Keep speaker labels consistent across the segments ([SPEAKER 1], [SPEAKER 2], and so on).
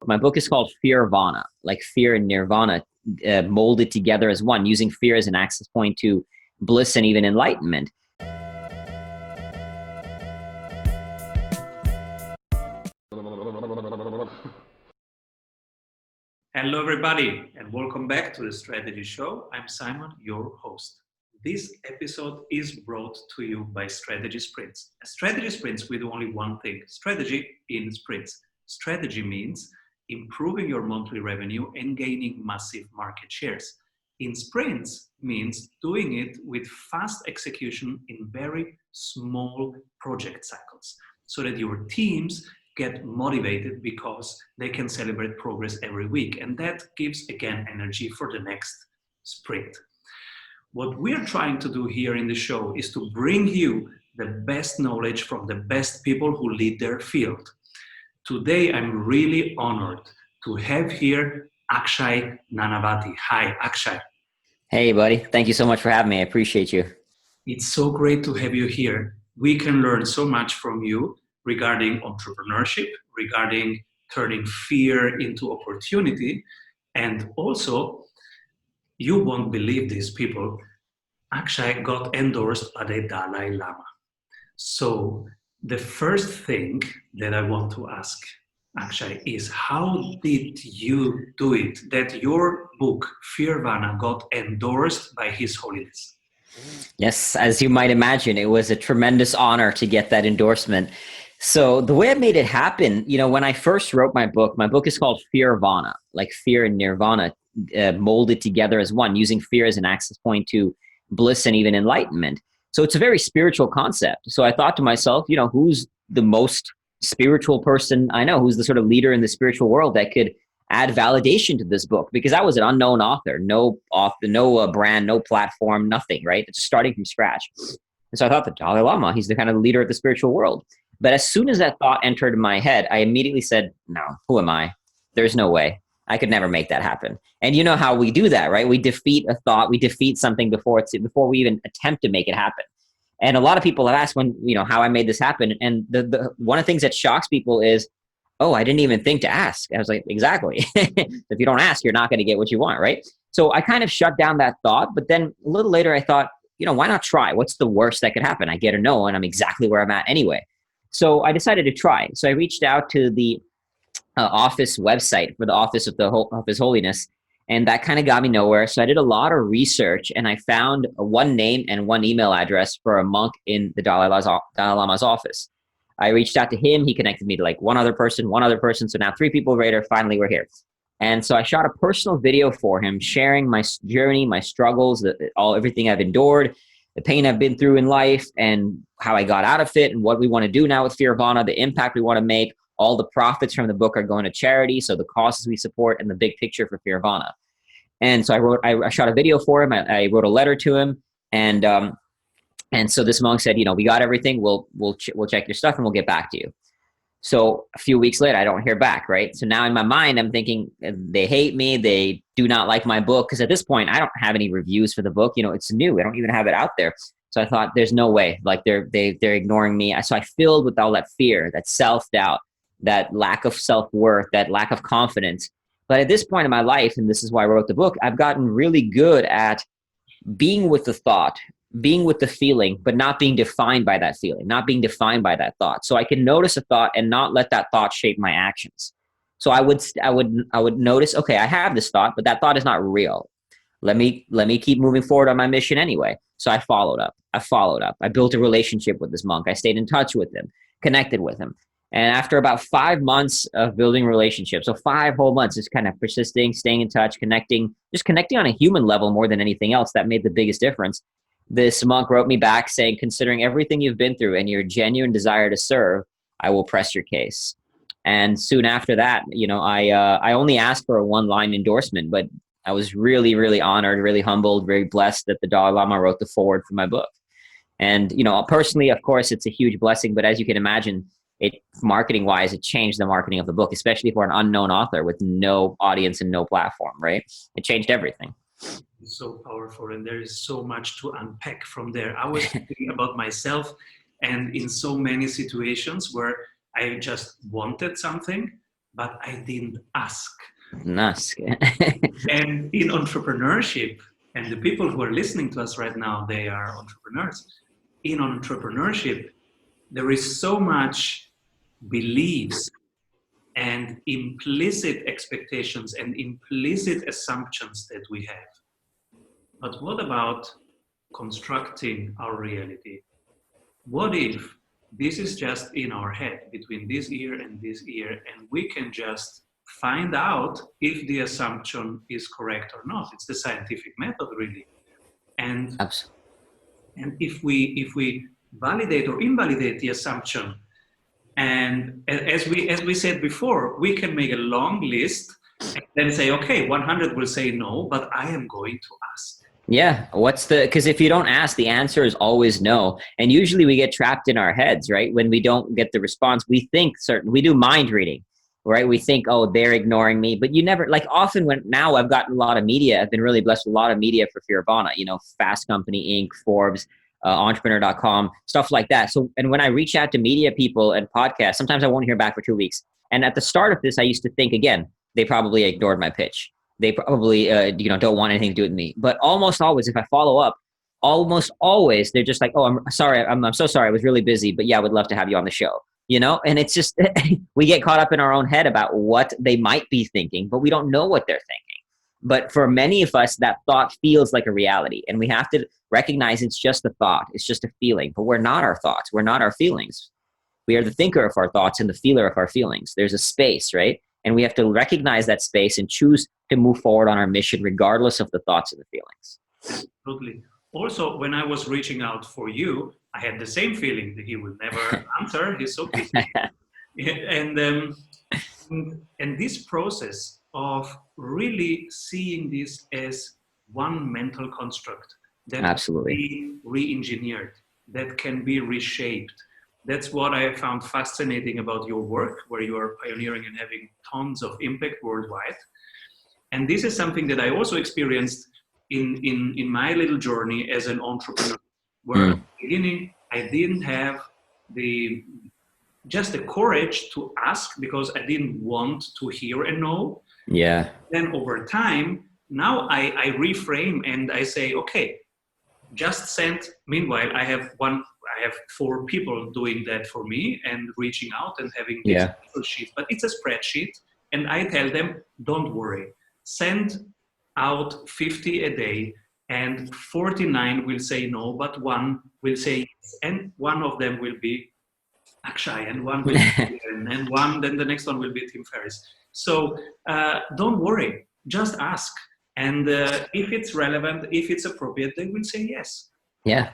[SPEAKER 1] My book is called Fearvana, like fear and nirvana, molded together as one, using fear as an access point to bliss and even enlightenment.
[SPEAKER 2] Hello, everybody, and welcome back to the Strategy Show. I'm Simon, your host. This episode is brought to you by Strategy Sprints. At Strategy Sprints, we do only one thing: strategy in sprints. Strategy means improving your monthly revenue and gaining massive market shares. In sprints means doing it with fast execution in very small project cycles so that your teams get motivated because they can celebrate progress every week. And that gives, again, energy for the next sprint. What we're trying to do here in the show is to bring you the best knowledge from the best people who lead their field. Today, I'm really honored to have here Akshay Nanavati. Hi, Akshay.
[SPEAKER 1] Hey, buddy. Thank you so much for having me. I appreciate you.
[SPEAKER 2] It's so great to have you here. We can learn so much from you regarding entrepreneurship, regarding turning fear into opportunity. And also, you won't believe this, people. Akshay got endorsed by the Dalai Lama. So the first thing that I want to ask Akshay is, how did you do it that your book, Fearvana, got endorsed by His Holiness?
[SPEAKER 1] Yes, as you might imagine, it was a tremendous honor to get that endorsement. So the way I made it happen, when I first wrote my book is called Fearvana, like fear and nirvana, molded together as one, using fear as an access point to bliss and even enlightenment. So it's a very spiritual concept. So I thought to myself, who's the most spiritual person I know? Who's the sort of leader in the spiritual world that could add validation to this book? Because I was an unknown author, no brand, no platform, nothing, right? It's just starting from scratch. And so I thought the Dalai Lama, he's the kind of leader of the spiritual world. But as soon as that thought entered my head, I immediately said, no, who am I? There's no way. I could never make that happen. And you know how we do that, right? We defeat a thought, we defeat something before we even attempt to make it happen. And a lot of people have asked how I made this happen. And the one of the things that shocks people is, oh, I didn't even think to ask. I was like, exactly. If you don't ask, you're not going to get what you want, right? So I kind of shut down that thought. But then a little later, I thought, why not try? What's the worst that could happen? I get a no, and I'm exactly where I'm at anyway. So I decided to try. So I reached out to the office website for the office of His Holiness, and that kind of got me nowhere. So I did a lot of research, and I found one name and one email address for a monk in the Dalai Lama's office. I reached out to him. He connected me to like one other person. So now 3 people later, finally we're here. And so I shot a personal video for him, sharing my journey, my struggles, everything I've endured, the pain I've been through in life, and how I got out of it, and what we want to do now with Fearvana, the impact we want to make. All the profits from the book are going to charity, so the causes we support, and the big picture for Fearvana. And so I shot a video for him. I wrote a letter to him, and so this monk said, we got everything. We'll check your stuff and we'll get back to you. So a few weeks later, I don't hear back, right? So now in my mind, I'm thinking they hate me. They do not like my book. Because at this point, I don't have any reviews for the book. It's new. I don't even have it out there. So I thought, there's no way. Like they're ignoring me. So I filled with all that fear, that self-doubt, that lack of self-worth, that lack of confidence. But at this point in my life, and this is why I wrote the book, I've gotten really good at being with the thought, being with the feeling, but not being defined by that feeling, not being defined by that thought. So I can notice a thought and not let that thought shape my actions. So I would notice, okay, I have this thought, but that thought is not real. Let me keep moving forward on my mission anyway. So I followed up. I built a relationship with this monk. I stayed in touch with him, connected with him. And after about 5 months of building relationships, so 5 whole months, just kind of persisting, staying in touch, connecting on a human level more than anything else, that made the biggest difference. This monk wrote me back saying, considering everything you've been through and your genuine desire to serve, I will press your case. And soon after that, I only asked for a 1-line endorsement, but I was really, really honored, really humbled, very blessed that the Dalai Lama wrote the foreword for my book. And, personally, of course, it's a huge blessing, but as you can imagine, marketing wise, it changed the marketing of the book, especially for an unknown author with no audience and no platform, right? It changed everything.
[SPEAKER 2] It's so powerful, and there is so much to unpack from there. I was thinking about myself, and in so many situations where I just wanted something, but I didn't ask.
[SPEAKER 1] Nice.
[SPEAKER 2] And in entrepreneurship, and the people who are listening to us right now, they are entrepreneurs. In entrepreneurship, there is so much beliefs and implicit expectations and implicit assumptions that we have. But what about constructing our reality? What if this is just in our head between this ear and this ear, and we can just find out if the assumption is correct or not? It's the scientific method, really. And
[SPEAKER 1] Absolutely.
[SPEAKER 2] and if we validate or invalidate the assumption, and as we said before, we can make a long list and then say, okay, 100 will say no, but I am going to ask.
[SPEAKER 1] Yeah. Because if you don't ask, the answer is always no. And usually we get trapped in our heads, right? When we don't get the response, we do mind reading, right? We think, oh, they're ignoring me. But you never, like often now I've gotten a lot of media. I've been really blessed with a lot of media for Fearvana, Fast Company Inc., Forbes, entrepreneur.com, stuff like that. So, and when I reach out to media people and podcasts, sometimes I won't hear back for 2 weeks. And at the start of this, I used to think, again, they probably ignored my pitch. They probably, don't want anything to do with me. But almost always, if I follow up, almost always they're just like, oh, I'm sorry. I'm so sorry. I was really busy, but yeah, I would love to have you on the show. And it's just, we get caught up in our own head about what they might be thinking, but we don't know what they're thinking. But for many of us, that thought feels like a reality. And we have to recognize it's just a thought. It's just a feeling, but we're not our thoughts. We're not our feelings. We are the thinker of our thoughts and the feeler of our feelings. There's a space, right? And we have to recognize that space and choose to move forward on our mission, regardless of the thoughts and the feelings.
[SPEAKER 2] Totally. Also, when I was reaching out for you, I had the same feeling that he will never answer. He's so busy. And this process of really seeing this as one mental construct that
[SPEAKER 1] Absolutely.
[SPEAKER 2] can be re-engineered, that can be reshaped. That's what I found fascinating about your work, where you are pioneering and having tons of impact worldwide. And this is something that I also experienced in my little journey as an entrepreneur, where at the beginning I didn't have just the courage to ask because I didn't want to hear a no.
[SPEAKER 1] Yeah.
[SPEAKER 2] Then over time, now I reframe and I say, okay, just send. Meanwhile, I have 4 people doing that for me and reaching out and having this sheet, but it's a spreadsheet. And I tell them, don't worry, send out 50 a day and 49 will say no, but 1 will say yes. And one of them will be Akshay and 1 will be and then the next one will be Tim Ferriss. So don't worry, just ask. And if it's relevant, if it's appropriate, they will say yes.
[SPEAKER 1] Yeah.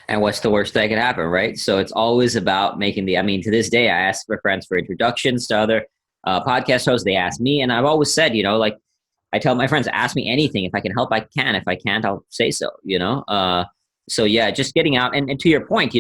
[SPEAKER 1] And what's the worst that could happen, right? So it's always about to this day, I ask for friends for introductions to other podcast hosts. They ask me, and I've always said, I tell my friends, ask me anything. If I can help, I can. If I can't, I'll say so, So yeah, just getting out. And to your point,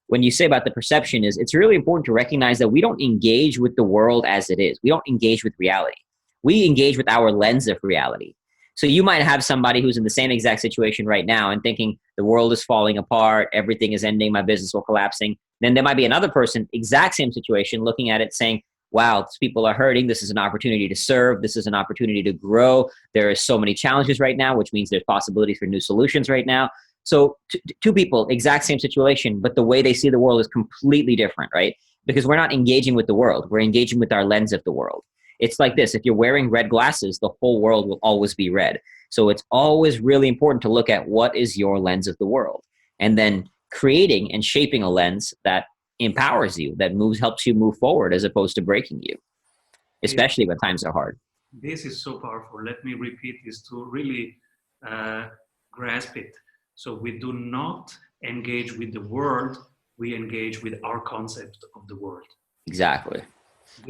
[SPEAKER 1] when you say about the perception it's really important to recognize that we don't engage with the world as it is. We don't engage with reality. We engage with our lens of reality. So you might have somebody who's in the same exact situation right now and thinking the world is falling apart, everything is ending, my business will collapsing. Then there might be another person, exact same situation, looking at it saying, wow, these people are hurting. This is an opportunity to serve. This is an opportunity to grow. There are so many challenges right now, which means there's possibilities for new solutions right now. So 2 people, exact same situation, but the way they see the world is completely different, right? Because we're not engaging with the world. We're engaging with our lens of the world. It's like this. If you're wearing red glasses, the whole world will always be red. So it's always really important to look at what is your lens of the world, and then creating and shaping a lens that empowers you, that helps you move forward as opposed to breaking you, especially when times are hard.
[SPEAKER 2] This is so powerful. Let me repeat this to really grasp it. So we do not engage with the world. We engage with our concept of the world.
[SPEAKER 1] Exactly.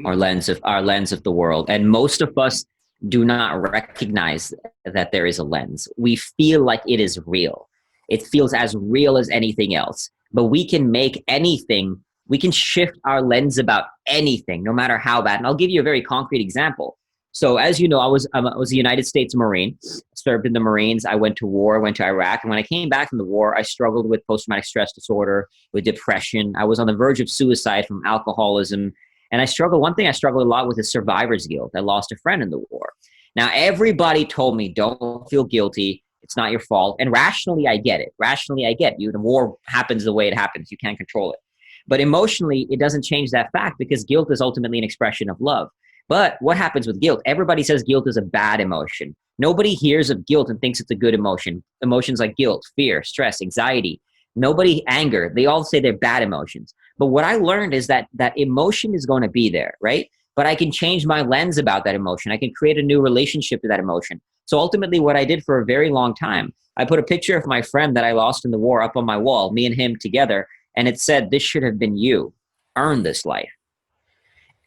[SPEAKER 1] Our lens of the world. And most of us do not recognize that there is a lens. We feel like it is real. It feels as real as anything else. But we can make anything, we can shift our lens about anything, no matter how bad. And I'll give you a very concrete example. So as you know, I was a United States Marine, served in the Marines. I went to war, went to Iraq. And when I came back from the war, I struggled with post-traumatic stress disorder, with depression. I was on the verge of suicide from alcoholism. And one thing I struggle a lot with is survivor's guilt. I lost a friend in the war. Now, everybody told me, don't feel guilty. It's not your fault. And rationally, I get it. The war happens the way it happens. You can't control it. But emotionally, it doesn't change that fact because guilt is ultimately an expression of love. But what happens with guilt? Everybody says guilt is a bad emotion. Nobody hears of guilt and thinks it's a good emotion. Emotions like guilt, fear, stress, anxiety, nobody anger. They all say they're bad emotions. But what I learned is that emotion is going to be there, right? But I can change my lens about that emotion. I can create a new relationship to that emotion. So ultimately what I did for a very long time, I put a picture of my friend that I lost in the war up on my wall, me and him together. And it said, this should have been you. Earn this life.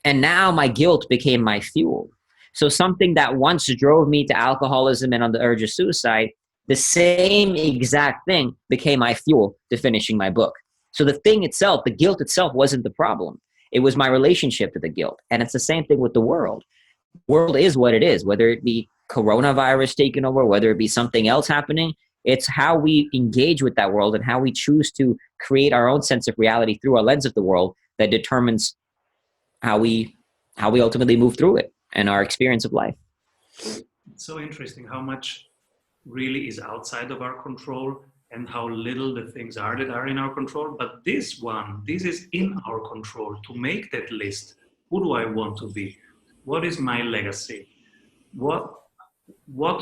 [SPEAKER 1] And now my guilt became my fuel. So something that once drove me to alcoholism and on the urge of suicide, the same exact thing became my fuel to finishing my book. So the thing itself, the guilt itself wasn't the problem. It was my relationship to the guilt. And it's the same thing with the world. The world is what it is, whether it be coronavirus taking over, whether it be something else happening. It's how we engage with that world and how we choose to create our own sense of reality through our lens of the world that determines how we ultimately move through it and our experience of life.
[SPEAKER 2] It's so interesting how much really is outside of our control and how little the things are that are in our control. But this is in our control to make that list. Who do I want to be? What is my legacy? What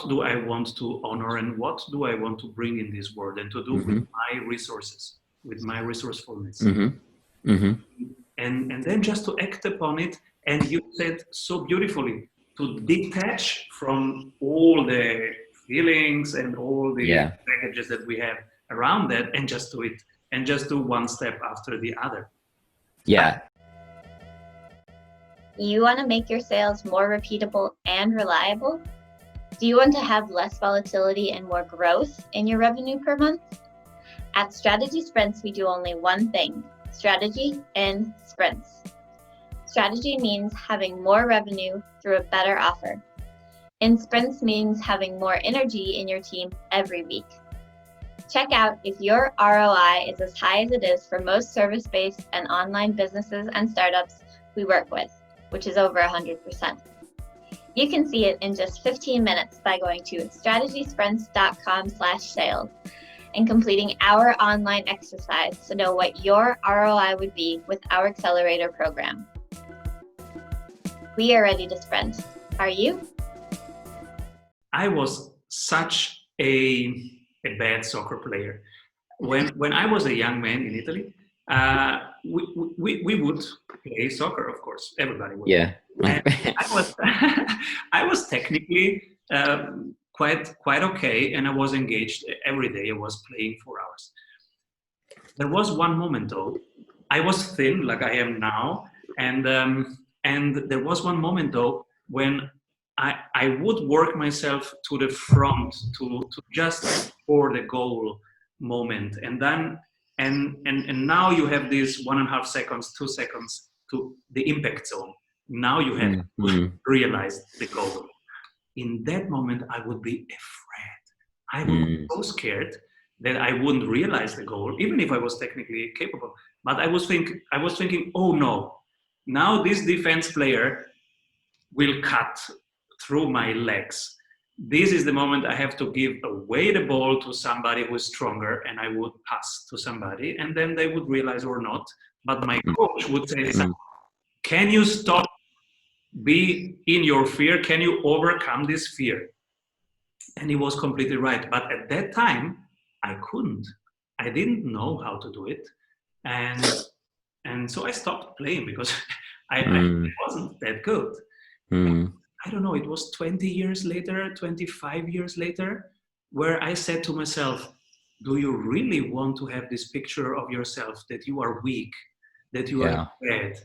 [SPEAKER 2] do I want to honor and what do I want to bring in this world and to do with my resources, with my resourcefulness? And then just to act upon it. And you said so beautifully, to detach from all the feelings and all the packages that we have around that and just do it and just do one step after the other.
[SPEAKER 1] Yeah.
[SPEAKER 3] You want to make your sales more repeatable and reliable? Do you want to have less volatility and more growth in your revenue per month? At Strategy Sprints, we do only one thing: strategy in sprints. Strategy means having more revenue through a better offer. In sprints means having more energy in your team every week. Check out if your ROI is as high as it is for most service-based and online businesses and startups we work with, which is over 100%. You can see it in just 15 minutes by going to strategysprints.com/sales and completing our online exercise to know what your ROI would be with our accelerator program. We are ready to sprint. Are you?
[SPEAKER 2] I was such a bad soccer player. When I was a young man in Italy, we would play soccer, of course. Everybody would.
[SPEAKER 1] Yeah.
[SPEAKER 2] And I was technically quite okay, and I was engaged every day. I was playing 4 hours. There was one moment though. I was thin, like I am now, and there was one moment though when I would work myself to the front to just for the goal moment, and then and now you have this 1.5 seconds, 2 seconds to the impact zone. Now you have to realize the goal. In that moment, I would be afraid. I would be so scared that I wouldn't realize the goal, even if I was technically capable. But I was thinking, oh no, now this defense player will cut through my legs. This is the moment I have to give away the ball to somebody who is stronger, and I would pass to somebody, and then they would realize or not. But my coach would say, can you stop? Be in your fear. Can you overcome this fear? And he was completely right. But at that time, I couldn't. I didn't know how to do it. And so I stopped playing because I wasn't that good. I don't know, it was 20 years later, 25 years later, where I said to myself, do you really want to have this picture of yourself that you are weak, that you are bad?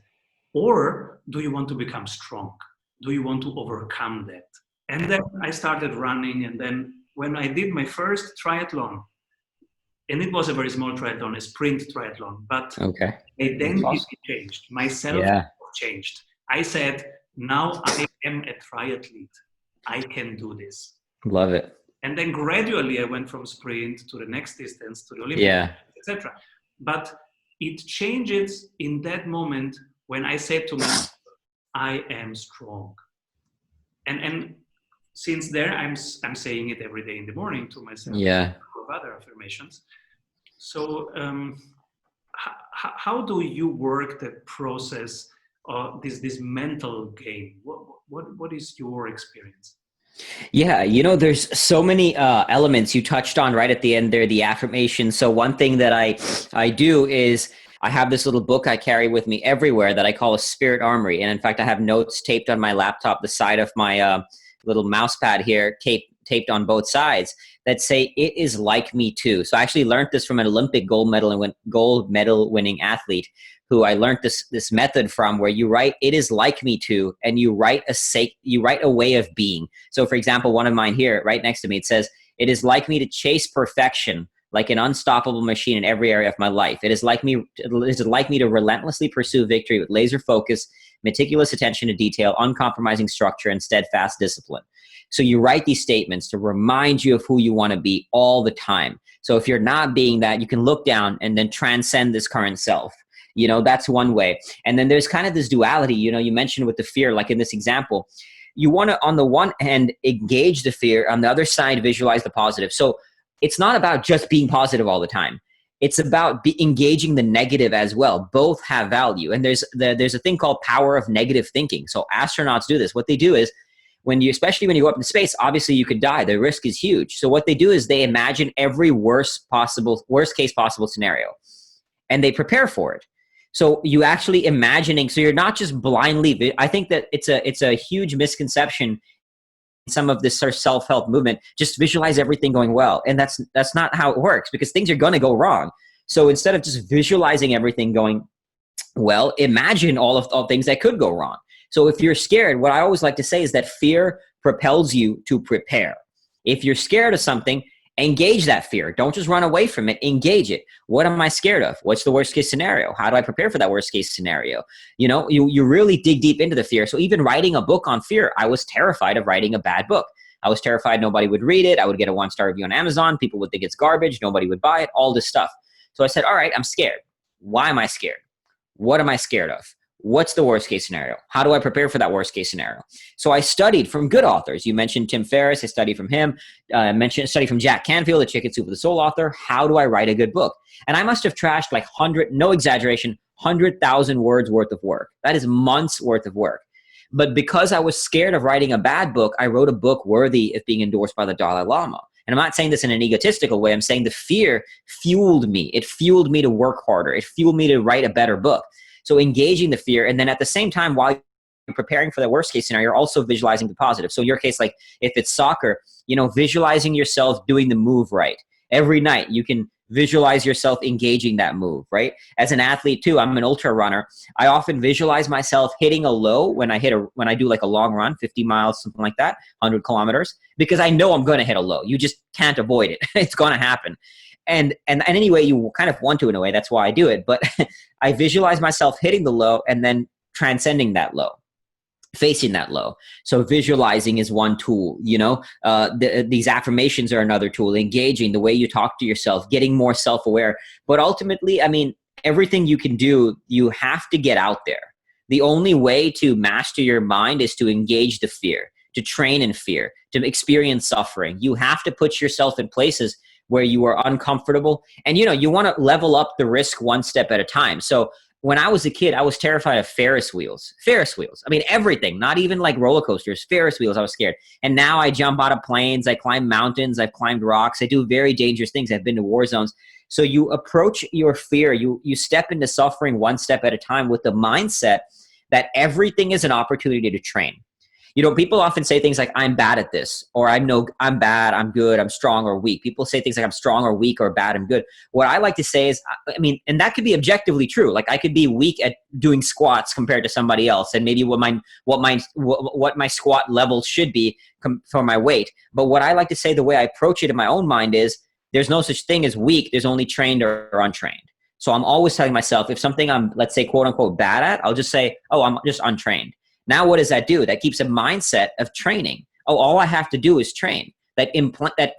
[SPEAKER 2] Or do you want to become strong? Do you want to overcome that? And then I started running. And then when I did my first triathlon, and it was a very small triathlon, a sprint triathlon, but identity changed. Myself changed. I said, now I am a triathlete. I can do this.
[SPEAKER 1] Love it.
[SPEAKER 2] And then gradually I went from sprint to the next distance, to the Olympics, etc. But it changes in that moment when I said to myself, I am strong. And since there, I'm saying it every day in the morning to myself.
[SPEAKER 1] Yeah.
[SPEAKER 2] Of other affirmations. So how do you work the process of this mental game? What is your experience?
[SPEAKER 1] Yeah, there's so many elements you touched on right at the end there, the affirmation. So one thing that I do is I have this little book I carry with me everywhere that I call a spirit armory. And in fact, I have notes taped on my laptop, the side of my little mouse pad here, taped on both sides, that say, it is like me too. So I actually learned this from an Olympic gold medal winning athlete who I learned this method from, where you write, it is like me too, and you write a way of being. So for example, one of mine here, right next to me, it says, it is like me to chase perfection like an unstoppable machine in every area of my life. It is like me to relentlessly pursue victory with laser focus, meticulous attention to detail, uncompromising structure, and steadfast discipline. So you write these statements to remind you of who you want to be all the time. So if you're not being that, you can look down and then transcend this current self. That's one way. And then there's kind of this duality, you mentioned with the fear, like in this example, you want to, on the one hand, engage the fear, on the other side, visualize the positive. So it's not about just being positive all the time. It's about engaging the negative as well. Both have value. And there's a thing called power of negative thinking. So astronauts do this. What they do is, especially when you go up in space, obviously you could die. The risk is huge. So what they do is they imagine every worst case possible scenario, and they prepare for it. So you actually imagining, so you're not just blindly, I think that it's a huge misconception in some of this sort of self-help movement, just visualize everything going well. And that's not how it works, because things are going to go wrong. So instead of just visualizing everything going well, imagine all things that could go wrong. So if you're scared, what I always like to say is that fear propels you to prepare. If you're scared of something, engage that fear. Don't just run away from it. Engage it. What am I scared of? What's the worst case scenario? How do I prepare for that worst case scenario? You really dig deep into the fear. So even writing a book on fear, I was terrified of writing a bad book. I was terrified nobody would read it. I would get a 1-star review on Amazon. People would think it's garbage. Nobody would buy it, all this stuff. So I said, all right, I'm scared. Why am I scared? What am I scared of? What's the worst case scenario? How do I prepare for that worst case scenario? So I studied from good authors. You mentioned Tim Ferriss. I studied from him. Studied from Jack Canfield, the Chicken Soup for the Soul author. How do I write a good book? And I must have trashed like 100,000 words worth of work. That is months worth of work. But because I was scared of writing a bad book, I wrote a book worthy of being endorsed by the Dalai Lama. And I'm not saying this in an egotistical way. I'm saying the fear fueled me. It fueled me to work harder. It fueled me to write a better book. So engaging the fear, and then at the same time, while you're preparing for the worst case scenario, you're also visualizing the positive. So in your case, like if it's soccer, visualizing yourself doing the move right. Every night you can visualize yourself engaging that move, right? As an athlete too, I'm an ultra runner. I often visualize myself hitting a low when I do like a long run, 50 miles, something like that, 100 kilometers, because I know I'm going to hit a low. You just can't avoid it. It's going to happen. And anyway, you kind of want to in a way, that's why I do it. But I visualize myself hitting the low and then transcending that low, facing that low. So visualizing is one tool, these affirmations are another tool, engaging the way you talk to yourself, getting more self-aware. But ultimately, everything you can do, you have to get out there. The only way to master your mind is to engage the fear, to train in fear, to experience suffering. You have to put yourself in places where you are uncomfortable, and you want to level up the risk one step at a time. So when I was a kid, I was terrified of Ferris wheels. Everything, not even like roller coasters, Ferris wheels, I was scared. And now I jump out of planes, I climb mountains, I've climbed rocks, I do very dangerous things. I've been to war zones. So you approach your fear, you step into suffering one step at a time with the mindset that everything is an opportunity to train. People often say things like, I'm bad at this, or I'm bad, I'm good, I'm strong or weak. People say things like I'm strong or weak or bad and good. What I like to say is, and that could be objectively true. Like I could be weak at doing squats compared to somebody else, and maybe what my squat level should be for my weight. But what I like to say, the way I approach it in my own mind is, there's no such thing as weak. There's only trained or untrained. So I'm always telling myself, if something I'm, let's say, quote unquote, bad at, I'll just say, oh, I'm just untrained. Now, what does that do? That keeps a mindset of training. Oh, all I have to do is train. That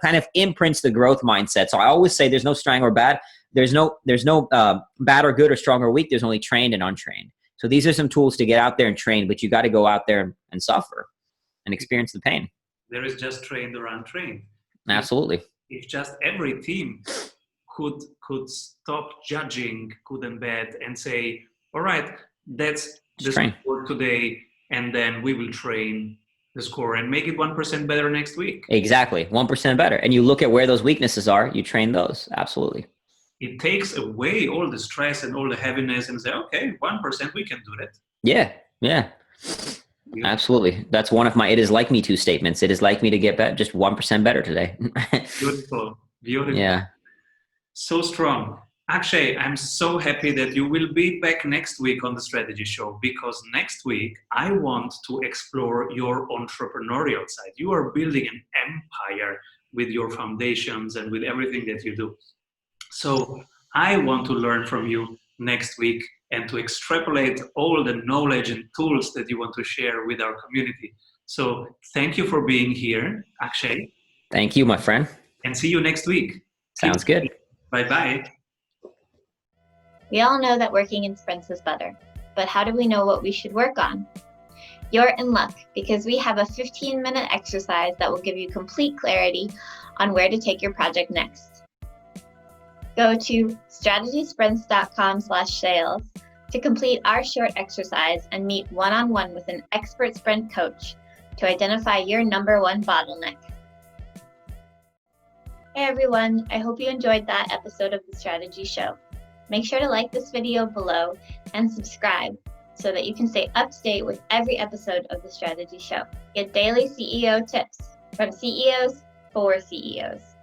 [SPEAKER 1] kind of imprints the growth mindset. So I always say there's no strong or bad. There's no bad or good or strong or weak. There's only trained and untrained. So these are some tools to get out there and train, but you got to go out there and suffer and experience the pain.
[SPEAKER 2] There is just trained or untrained.
[SPEAKER 1] Absolutely.
[SPEAKER 2] If just every team could stop judging good and bad and say, all right, that's the score today, and then we will train the score and make it 1% better next week.
[SPEAKER 1] Exactly. 1% better. And you look at where those weaknesses are, you train those. Absolutely.
[SPEAKER 2] It takes away all the stress and all the heaviness and say, okay, 1%, we can do that.
[SPEAKER 1] Yeah. Yeah. Beautiful. Absolutely. That's one of my "it is like me" 2 statements. It is like me to get just 1% better today.
[SPEAKER 2] Beautiful. Beautiful.
[SPEAKER 1] Yeah.
[SPEAKER 2] So strong. Akshay, I'm so happy that you will be back next week on the Strategy Show, because next week I want to explore your entrepreneurial side. You are building an empire with your foundations and with everything that you do. So I want to learn from you next week and to extrapolate all the knowledge and tools that you want to share with our community. So thank you for being here, Akshay.
[SPEAKER 1] Thank you, my friend.
[SPEAKER 2] And see you next week.
[SPEAKER 1] Sounds good.
[SPEAKER 2] Bye-bye.
[SPEAKER 3] We all know that working in sprints is better, but how do we know what we should work on? You're in luck, because we have a 15-minute exercise that will give you complete clarity on where to take your project next. Go to strategysprints.com/sales to complete our short exercise and meet one-on-one with an expert sprint coach to identify your #1 bottleneck. Hey everyone, I hope you enjoyed that episode of the Strategy Show. Make sure to like this video below and subscribe so that you can stay up to date with every episode of the Strategy Show. Get daily CEO tips from CEOs for CEOs.